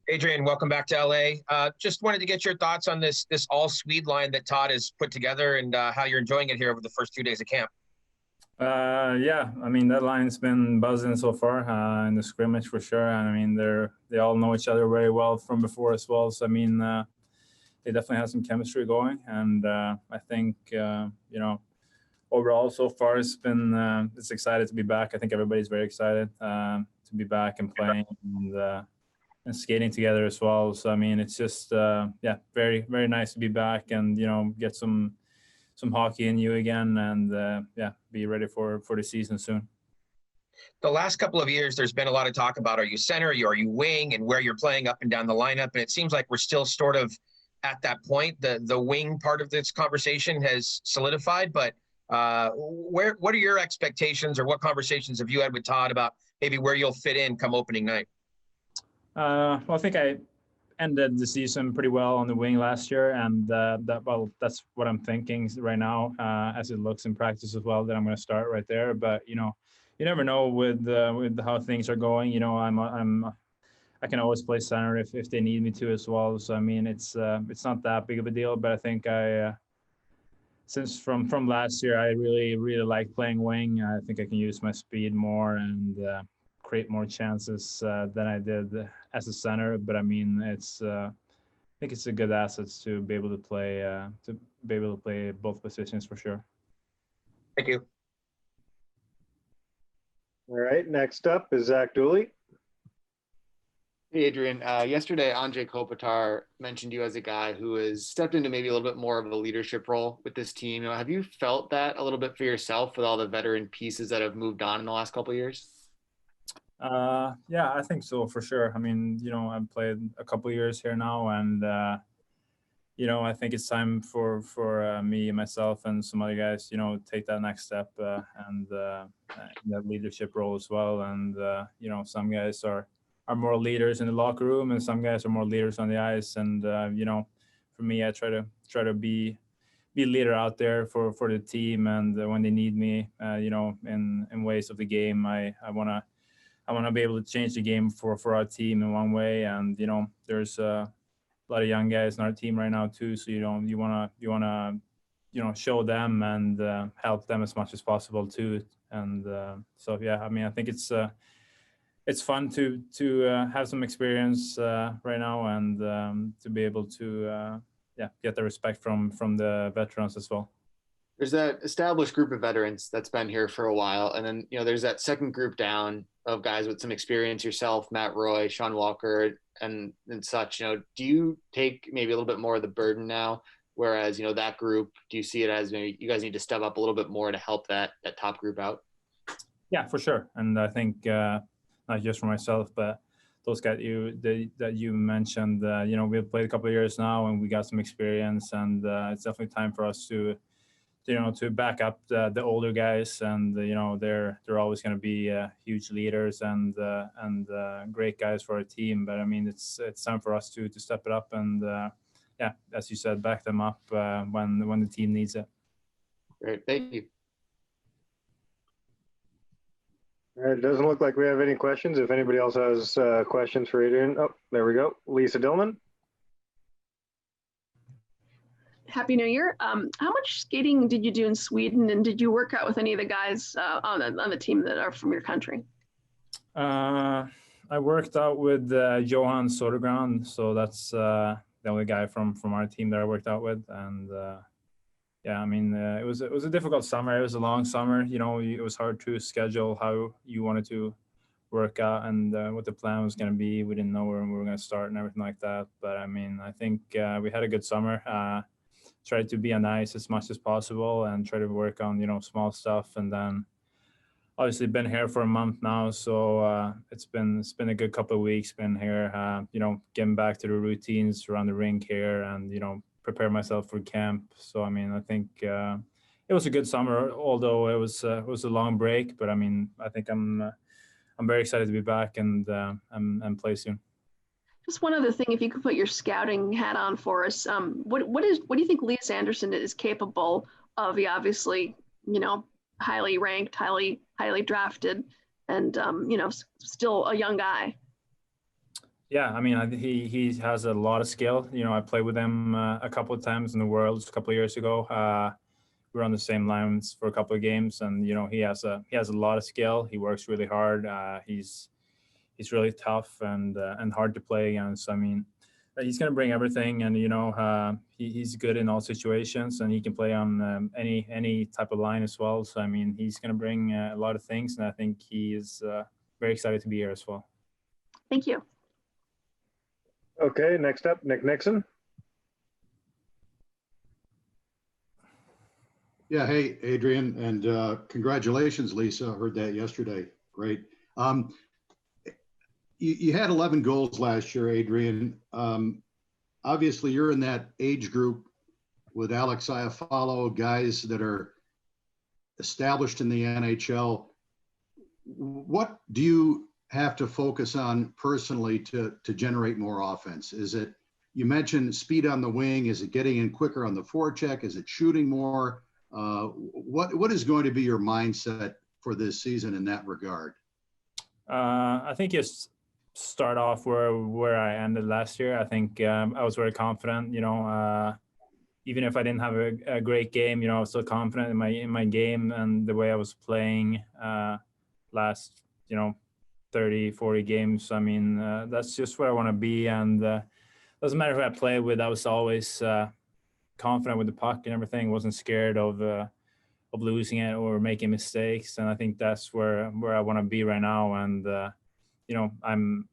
Adrian, welcome back to LA. Just wanted to get your thoughts on this all Swede line that Todd has put together and how you're enjoying it here over the first 2 days of camp. Yeah, I mean that line's been buzzing so far in the scrimmage for sure, and I mean they all know each other very well from before as well. So I mean they definitely have some chemistry going, and I think overall so far it's excited to be back. I think everybody's very excited to be back and playing and skating together as well. So I mean it's just very very nice to be back and get some hockey in you again, and be ready for the season soon. The last couple of years, there's been a lot of talk about are you center, are you wing, and where you're playing up and down the lineup. And it seems like we're still sort of at that point. The wing part of this conversation has solidified, but what are your expectations, or what conversations have you had with Todd about maybe where you'll fit in come opening night? Well, I think I ended the season pretty well on the wing last year, and that's what I'm thinking right now as it looks in practice as well, that I'm going to start right there. But you never know with how things are going. I can always play center if they need me to as well. So I mean it's not that big of a deal, but I think since from last year I really like playing wing. I think I can use my speed more and create more chances than I did as a center. But I mean, I think it's a good asset to be able to play both positions for sure. Thank you. All right, next up is Zach Dooley. Hey, Adrian. Yesterday, Andrei Kopitar mentioned you as a guy who has stepped into maybe a little bit more of a leadership role with this team. Have you felt that a little bit for yourself with all the veteran pieces that have moved on in the last couple of years? Yeah, I think so for sure. I mean, I've played a couple of years here now, and I think it's time for me, myself, and some other guys, take that next step and that leadership role as well. And some guys are more leaders in the locker room, and some guys are more leaders on the ice. And for me, I try to be a leader out there for the team, and when they need me, in ways of the game, I want to be able to change the game for our team in one way. And there's a lot of young guys in our team right now too. So you want to show them and help them as much as possible too. And so yeah, I mean I think it's fun to have some experience right now, and to be able to get the respect from the veterans as well. There's that established group of veterans that's been here for a while, and then there's that second group down of guys with some experience, yourself, Matt Roy, Sean Walker, and such. Do you take maybe a little bit more of the burden now, whereas that group, do you see it as maybe you guys need to step up a little bit more to help that top group out? Yeah, for sure. And I think not just for myself, but those guys that you mentioned, we've played a couple of years now, and we got some experience, and it's definitely time for us to back up the older guys. And they're always going to be huge leaders and great guys for our team. But I mean, it's time for us to step it up and as you said, back them up when the team needs it. Great, thank you. All right, it doesn't look like we have any questions. If anybody else has questions for Adrian, there we go. Lisa Dillman. Happy New Year. How much skating did you do in Sweden, and did you work out with any of the guys on the team that are from your country? I worked out with Johan Sodergran, so that's the only guy from our team that I worked out with. And I mean, it was a difficult summer. It was a long summer. It was hard to schedule how you wanted to work out and what the plan was going to be. We didn't know where we were going to start and everything like that. But I mean, I think we had a good summer. Tried to be on ice as much as possible and try to work on small stuff. And then obviously been here for a month now, so it's been a good couple of weeks. Been here, getting back to the routines around the rink here, and prepare myself for camp. So I mean, I think it was a good summer, although it was a long break. But I mean, I think I'm very excited to be back and play soon. Just one other thing, if you could put your scouting hat on for us, what do you think Lias Andersson is capable of? He obviously, highly ranked, highly drafted, and still a young guy. Yeah, I mean, he has a lot of skill. You know, I played with him a couple of times in the Worlds a couple of years ago. We were on the same lines for a couple of games, and you know, he has a lot of skill. He works really hard. He's really tough and hard to play against. I mean, he's going to bring everything, and you know, he's good in all situations, and he can play on any type of line as well. So I mean, he's going to bring a lot of things, and I think he is very excited to be here as well. Thank you. Okay, next up, Nick Nixon. Yeah, hey, Adrian, and congratulations, Lisa. I heard that yesterday. Great. You had 11 goals last year, Adrian. Obviously, you're in that age group with Alex Iafallo, guys that are established in the NHL. What do you have to focus on personally to generate more offense? Is it, you mentioned speed on the wing, is it getting in quicker on the forecheck? Is it shooting more? What is going to be your mindset for this season in that regard? I think just start off where I ended last year. I think I was very confident. You know, even if I didn't have a great game, you know, I was still confident in my game and the way I was playing last, you know, 30, 40 games. I mean, that's just where I want to be. And doesn't matter who I play with. I was always confident with the puck and everything. Wasn't scared of losing it or making mistakes. And I think that's where I want to be right now. And you know, I'm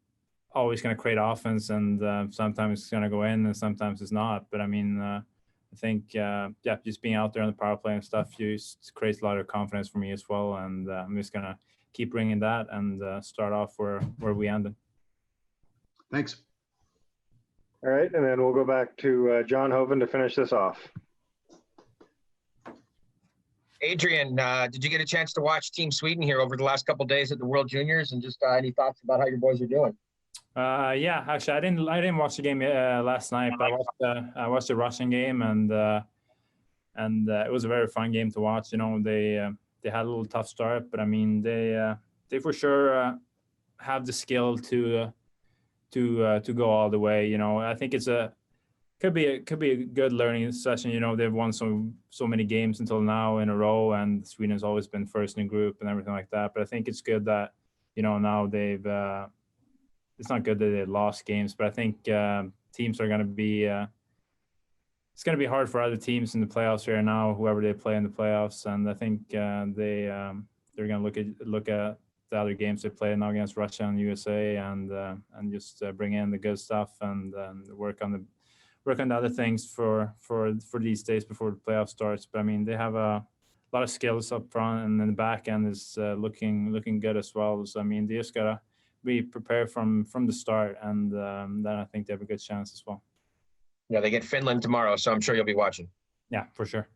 always going to create offense, and sometimes it's going to go in, and sometimes it's not. But I mean, I think just being out there on the power play and stuff just creates a lot of confidence for me as well. And I'm just going to keep bringing that and start off where we ended. Thanks. All right, and then we'll go back to John Hoven to finish this off. Adrian, did you get a chance to watch Team Sweden here over the last couple of days at the World Juniors, and just any thoughts about how your boys are doing? Yeah, actually, I didn't watch the game last night, but I watched the Russian game, and it was a very fun game to watch. You know, they had a little tough start, but I mean, they for sure have the skill to go all the way. You know, I think could be a good learning session. You know, they've won so many games until now in a row, and Sweden has always been first in group and everything like that. But I think it's good that, you know, now they've. It's not good that they lost games, but I think teams are going to be. It's going to be hard for other teams in the playoffs here now, whoever they play in the playoffs, and I think they're going to look at the other games they play now against Russia and USA, and just bring in the good stuff and work on the other things for these days before the playoff starts. But I mean, they have a lot of skills up front, and then the back end is looking good as well. So I mean, they just gotta be prepared from the start, and then I think they have a good chance as well. Yeah, they get Finland tomorrow, so I'm sure you'll be watching. Yeah, for sure.